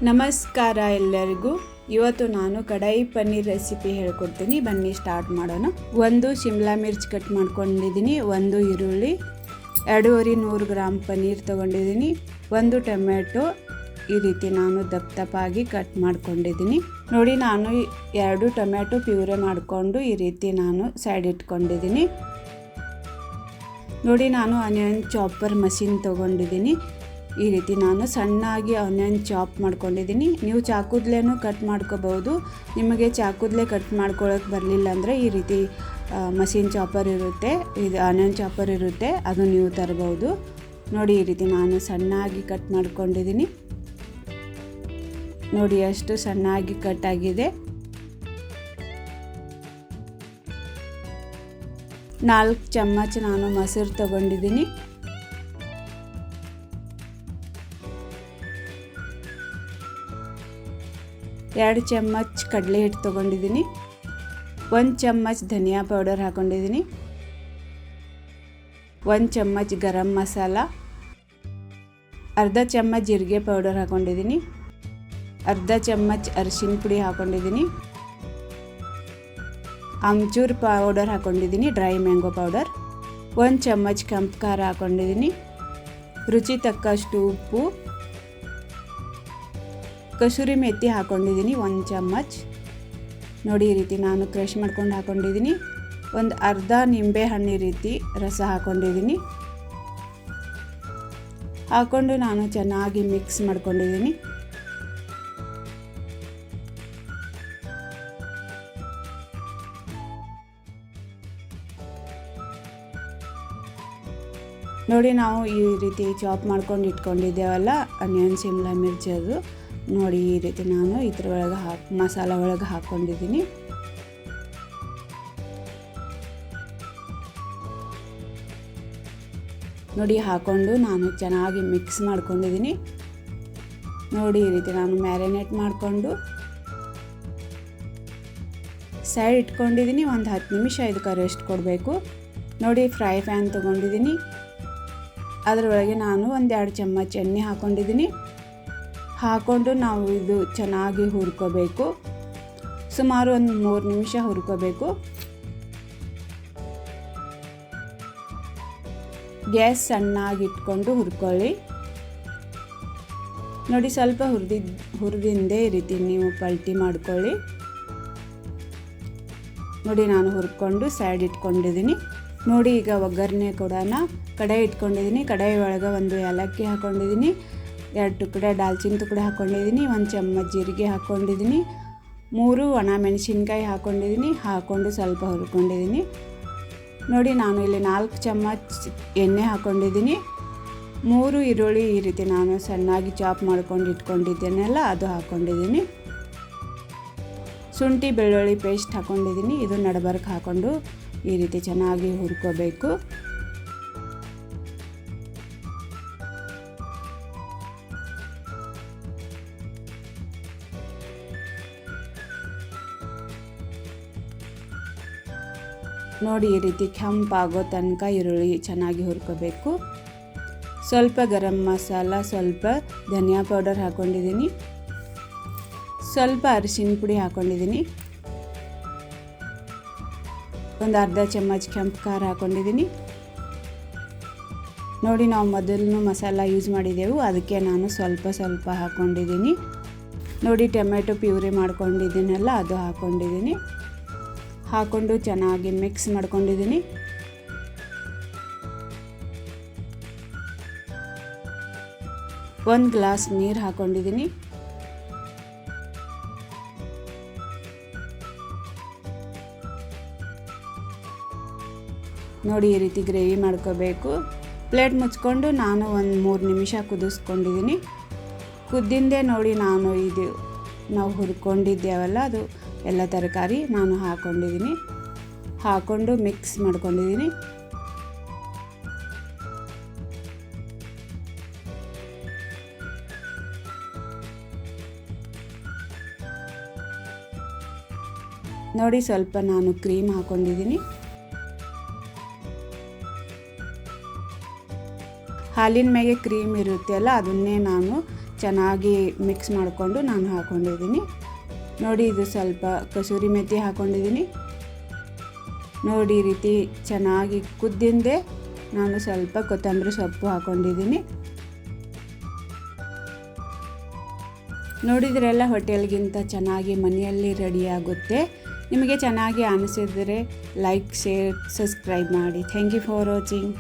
ನಮಸ್ಕಾರ ಎಲ್ಲರಿಗೂ. ಇವತ್ತು ನಾನು ಕಡಾಯಿ ಪನ್ನೀರ್ ರೆಸಿಪಿ ಹೇಳ್ಕೊಡ್ತೀನಿ. ಬನ್ನಿ ಸ್ಟಾರ್ಟ್ ಮಾಡೋಣ. ಒಂದು ಶಿಮ್ಲಾ ಮಿರ್ಚ್ ಕಟ್ ಮಾಡ್ಕೊಂಡಿದ್ದೀನಿ, ಒಂದು ಈರುಳ್ಳಿ, 250 ಗ್ರಾಮ್ ಪನ್ನೀರ್ ತೊಗೊಂಡಿದ್ದೀನಿ, ಒಂದು ಟೊಮೆಟೊ ಈ ರೀತಿ ನಾನು ದಪ್ಪಾಗಿ ಕಟ್ ಮಾಡ್ಕೊಂಡಿದ್ದೀನಿ. ನೋಡಿ, ನಾನು 2 ಟೊಮೆಟೊ ಪ್ಯೂರೆ ಮಾಡಿಕೊಂಡು ಈ ರೀತಿ ನಾನು ಸೈಡ್ ಇಟ್ಕೊಂಡಿದ್ದೀನಿ. ನೋಡಿ, ನಾನು ಆನಿಯನ್ ಚಾಪರ್ ಮಷಿನ್ ತೊಗೊಂಡಿದ್ದೀನಿ. ಈ ರೀತಿ ನಾನು ಸಣ್ಣಾಗಿ ಆನಿಯನ್ ಚಾಪ್ ಮಾಡ್ಕೊಂಡಿದ್ದೀನಿ. ನೀವು ಚಾಕುದ್ಲೇನೂ ಕಟ್ ಮಾಡ್ಕೋಬೋದು. ನಿಮಗೆ ಚಾಕುದ್ಲೇ ಕಟ್ ಮಾಡ್ಕೊಳ್ಳೋಕೆ ಬರಲಿಲ್ಲ ಅಂದರೆ ಈ ರೀತಿ ಮಷಿನ್ ಚಾಪರ್ ಇರುತ್ತೆ, ಇದು ಆನಿಯನ್ ಚಾಪರ್ ಇರುತ್ತೆ, ಅದು ನೀವು ತರಬಹುದು. ನೋಡಿ, ಈ ರೀತಿ ನಾನು ಸಣ್ಣಾಗಿ ಕಟ್ ಮಾಡ್ಕೊಂಡಿದ್ದೀನಿ. ನೋಡಿ, ಎಷ್ಟು ಸಣ್ಣಾಗಿ ಕಟ್ ಆಗಿದೆ. 4 ಚಮಚ ನಾನು ಮೊಸರು ತೊಗೊಂಡಿದ್ದೀನಿ. 2 ಚಮಚ ಕಡಲೆ ಹಿಟ್ಟು ತೊಗೊಂಡಿದ್ದೀನಿ. 1 ಚಮಚ ಧನಿಯಾ ಪೌಡರ್ ಹಾಕ್ಕೊಂಡಿದ್ದೀನಿ. 1 ಚಮಚ ಗರಂ ಮಸಾಲ, ಅರ್ಧ ಚಮಚ ಜೀರಿಗೆ ಪೌಡರ್ ಹಾಕ್ಕೊಂಡಿದ್ದೀನಿ. ಅರ್ಧ ಚಮಚ ಅರಿಶಿನ ಪುಡಿ ಹಾಕ್ಕೊಂಡಿದ್ದೀನಿ. ಆಮ್ಚೂರ್ ಪೌಡರ್ ಹಾಕ್ಕೊಂಡಿದ್ದೀನಿ, ಡ್ರೈ ಮ್ಯಾಂಗೋ ಪೌಡರ್. 1 ಚಮಚ ಕೆಂಪು ಖಾರ ಹಾಕ್ಕೊಂಡಿದ್ದೀನಿ. ರುಚಿ ತಕ್ಕಷ್ಟು ಉಪ್ಪು, ಕಸೂರಿ ಮೆಥಿ ಹಾಕ್ಕೊಂಡಿದ್ದೀನಿ 1 ಚಮಚ. ನೋಡಿ, ಈ ರೀತಿ ನಾನು ಕ್ರಷ್ ಮಾಡ್ಕೊಂಡು ಹಾಕ್ಕೊಂಡಿದ್ದೀನಿ. ಒಂದು ಅರ್ಧ ನಿಂಬೆ ಹಣ್ಣು ರೀತಿ ರಸ ಹಾಕ್ಕೊಂಡಿದ್ದೀನಿ. ಹಾಕ್ಕೊಂಡು ನಾನು ಚೆನ್ನಾಗಿ ಮಿಕ್ಸ್ ಮಾಡ್ಕೊಂಡಿದ್ದೀನಿ. ನೋಡಿ, ನಾವು ಈ ರೀತಿ ಚಾಪ್ ಮಾಡ್ಕೊಂಡು ಇಟ್ಕೊಂಡಿದ್ದೇವಲ್ಲ ಆನಿಯನ್ ಶಿಮ್ಲಾ ಮಿರ್ಚಿ, ಅದು ನೋಡಿ ಈ ರೀತಿ ನಾನು ಇದ್ರ ಒಳಗೆ ಮಸಾಲ ಒಳಗೆ ಹಾಕ್ಕೊಂಡಿದ್ದೀನಿ. ನೋಡಿ, ಹಾಕ್ಕೊಂಡು ನಾನು ಚೆನ್ನಾಗಿ ಮಿಕ್ಸ್ ಮಾಡ್ಕೊಂಡಿದ್ದೀನಿ. ನೋಡಿ, ಈ ರೀತಿ ನಾನು ಮ್ಯಾರಿನೇಟ್ ಮಾಡಿಕೊಂಡು ಸೈಡ್ ಇಟ್ಕೊಂಡಿದ್ದೀನಿ. ಒಂದು 10 ನಿಮಿಷ ಇದಕ್ಕೆ ರೆಸ್ಟ್ ಕೊಡಬೇಕು. ನೋಡಿ, ಫ್ರೈ ಪ್ಯಾನ್ ತೊಗೊಂಡಿದ್ದೀನಿ. ಅದರೊಳಗೆ ನಾನು 1-2 ಚಮಚ ಎಣ್ಣೆ ಹಾಕ್ಕೊಂಡಿದ್ದೀನಿ. ಹಾಕ್ಕೊಂಡು ನಾವು ಇದು ಚೆನ್ನಾಗಿ ಹುರ್ಕೋಬೇಕು. ಸುಮಾರು ಒಂದು 3 ನಿಮಿಷ ಹುರ್ಕೋಬೇಕು. ಗ್ಯಾಸ್ ಸಣ್ಣಾಗಿ ಇಟ್ಕೊಂಡು ಹುರ್ಕೊಳ್ಳಿ. ನೋಡಿ, ಸ್ವಲ್ಪ ಹುರಿದಿಂದೆ ಈ ರೀತಿ ನೀವು ಪಲ್ಟಿ ಮಾಡ್ಕೊಳ್ಳಿ. ನೋಡಿ, ನಾನು ಹುರ್ಕೊಂಡು ಸೈಡ್ ಇಟ್ಕೊಂಡಿದ್ದೀನಿ. ನೋಡಿ, ಈಗ ಒಗ್ಗರಣೆ ಕೊಡೋಣ. ಕಡಾಯಿ ಇಟ್ಕೊಂಡಿದ್ದೀನಿ. ಕಡಾಯಿ ಒಳಗೆ 1 ಏಲಕ್ಕಿ ಹಾಕ್ಕೊಂಡಿದ್ದೀನಿ, 2 ಟುಕಡೆ ದಾಲ್ಚಿನ್ನಿ ತುಕಡೆ ಹಾಕ್ಕೊಂಡಿದ್ದೀನಿ, 1 ಚಮಚ ಜೀರಿಗೆ ಹಾಕ್ಕೊಂಡಿದ್ದೀನಿ, 3 ಒಣ ಮೆಣಸಿನ್ಕಾಯಿ ಹಾಕ್ಕೊಂಡಿದ್ದೀನಿ. ಹಾಕ್ಕೊಂಡು ಸ್ವಲ್ಪ ಹುರ್ಕೊಂಡಿದ್ದೀನಿ. ನೋಡಿ, ನಾನು ಇಲ್ಲಿ 4 ಚಮಚ ಎಣ್ಣೆ ಹಾಕ್ಕೊಂಡಿದ್ದೀನಿ. 3 ಈರುಳ್ಳಿ ಈ ರೀತಿ ನಾನು ಸಣ್ಣಾಗಿ ಚಾಪ್ ಮಾಡ್ಕೊಂಡು ಇಟ್ಕೊಂಡಿದ್ದೇನೆಲ್ಲ ಅದು ಹಾಕ್ಕೊಂಡಿದ್ದೀನಿ. ಶುಂಠಿ ಬೆಳ್ಳುಳ್ಳಿ ಪೇಸ್ಟ್ ಹಾಕ್ಕೊಂಡಿದ್ದೀನಿ. ಇದು ನಡಬರ್ಕ್ ಹಾಕ್ಕೊಂಡು ಈ ರೀತಿ ಚೆನ್ನಾಗಿ ಹುರ್ಕೋಬೇಕು. ನೋಡಿ, ಈ ರೀತಿ ಕೆಂಪಾಗೋ ತನಕ ಈರುಳ್ಳಿ ಚೆನ್ನಾಗಿ ಹುರ್ಕೋಬೇಕು. ಸ್ವಲ್ಪ ಗರಂ ಮಸಾಲ, ಸ್ವಲ್ಪ ಧನಿಯಾ ಪೌಡರ್ ಹಾಕ್ಕೊಂಡಿದ್ದೀನಿ, ಸ್ವಲ್ಪ ಅರಿಶಿನ ಪುಡಿ ಹಾಕ್ಕೊಂಡಿದ್ದೀನಿ, ಒಂದು ಅರ್ಧ ಚಮಚ ಕೆಂಪು ಖಾರ ಹಾಕ್ಕೊಂಡಿದ್ದೀನಿ. ನೋಡಿ, ನಾವು ಮೊದಲು ಮಸಾಲ ಯೂಸ್ ಮಾಡಿದ್ದೆವು, ಅದಕ್ಕೆ ನಾನು ಸ್ವಲ್ಪ ಹಾಕ್ಕೊಂಡಿದ್ದೀನಿ. ನೋಡಿ, ಟೊಮೆಟೊ ಪ್ಯೂರಿ ಮಾಡ್ಕೊಂಡಿದ್ದೀನಲ್ಲ ಅದು ಹಾಕ್ಕೊಂಡಿದ್ದೀನಿ. ಹಾಕ್ಕೊಂಡು ಚೆನ್ನಾಗಿ ಮಿಕ್ಸ್ ಮಾಡ್ಕೊಂಡಿದ್ದೀನಿ. ಒಂದು ಗ್ಲಾಸ್ ನೀರು ಹಾಕ್ಕೊಂಡಿದ್ದೀನಿ. ನೋಡಿ, ಈ ರೀತಿ ಗ್ರೇವಿ ಮಾಡ್ಕೋಬೇಕು. ಪ್ಲೇಟ್ ಮುಚ್ಕೊಂಡು ನಾನು ಒಂದು 3 ನಿಮಿಷ ಕುದಿಸ್ಕೊಂಡಿದ್ದೀನಿ. ಕುದ್ದಿಂದೆ ನೋಡಿ, ನಾನು ಇದು ನಾವು ಹುರ್ಕೊಂಡಿದ್ದೇವಲ್ಲ ಅದು ಎಲ್ಲ ತರಕಾರಿ ನಾನು ಹಾಕ್ಕೊಂಡಿದ್ದೀನಿ. ಹಾಕ್ಕೊಂಡು ಮಿಕ್ಸ್ ಮಾಡ್ಕೊಂಡಿದ್ದೀನಿ. ನೋಡಿ, ಸ್ವಲ್ಪ ನಾನು ಕ್ರೀಮ್ ಹಾಕ್ಕೊಂಡಿದ್ದೀನಿ. ಹಾಲಿನ ಮೇಲೆ ಕ್ರೀಮ್ ಇರುತ್ತೆ ಅಲ್ಲ, ಅದನ್ನೇ ನಾನು ಚೆನ್ನಾಗಿ ಮಿಕ್ಸ್ ಮಾಡಿಕೊಂಡು ನಾನು ಹಾಕ್ಕೊಂಡಿದ್ದೀನಿ. ನೋಡಿ, ಇದು ಸ್ವಲ್ಪ ಕಸೂರಿ ಮೆಥಿ ಹಾಕ್ಕೊಂಡಿದ್ದೀನಿ. ನೋಡಿ, ಈ ರೀತಿ ಚೆನ್ನಾಗಿ ಕುದ್ದಿಂದೆ ನಾನು ಸ್ವಲ್ಪ ಕೊತ್ತಂಬರಿ ಸೊಪ್ಪು ಹಾಕ್ಕೊಂಡಿದ್ದೀನಿ. ನೋಡಿದ್ರೆಲ್ಲ ಹೋಟೆಲ್ಗಿಂತ ಚೆನ್ನಾಗಿ ಮನೆಯಲ್ಲಿ ರೆಡಿಯಾಗುತ್ತೆ. ನಿಮಗೆ ಚೆನ್ನಾಗಿ ಅನಿಸಿದರೆ ಲೈಕ್, ಶೇರ್, ಸಬ್ಸ್ಕ್ರೈಬ್ ಮಾಡಿ. Thank you for watching.